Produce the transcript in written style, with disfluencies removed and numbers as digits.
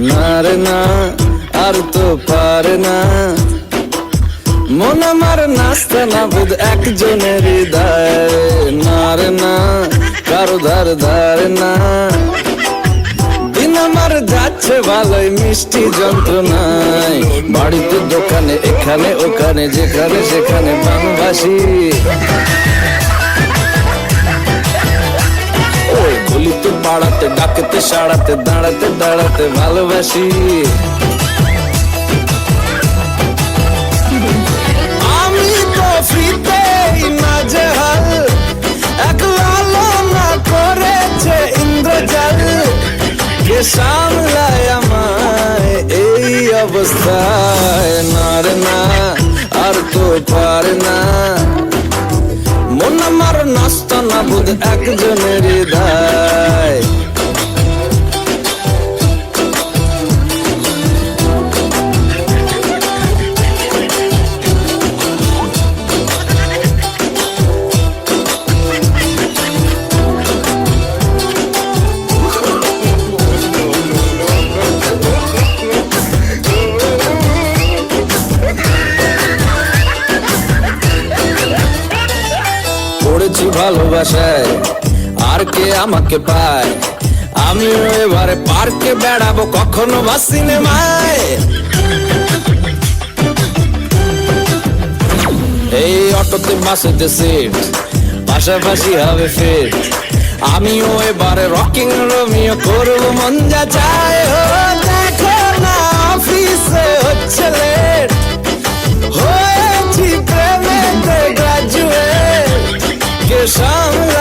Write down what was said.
না রে না আর তো পারে না, মন আমার নাস্তা না বুধ একজনের হৃদয়। না রে না কারো ধার ধারে না, দিন আমার যাচ্ছে ভালোই মিষ্টি যন্ত্রণায়। বাড়িতে দোকানে এখানে ওখানে যেখানে সেখানে বাংলাভাষী, ওই গলিতে পাড়াতে ডাকেতে সাড়াতে দাঁড়াতে দাঁড়াতে ভালোবাসি। আমি তো ফ্রিতেই নাজেহাল, একলা না করেছে ইন্দ্রজাল, কে সামলায় আমায় এই অবস্থায়। না রে না আর তো পারে না, মন আমার নষ্ট না বুধ একজনের হৃদয়। পড়েছি ভালোবাসায় আর কে আমাকে পায়, আমিও এবারে পার্কে বেড়াবো কখনো বা সিনেমায়। এই অটোতে বাসেতে সিট পাশাপাশি হবে ফিট, আমিও এবারে রকিং রোমিও করবো মন যা চায়। ও দেখো না অফিসে হচ্ছে লেট, হয়েছি প্রেমেতে গ্রাজুয়েট, কে সামনে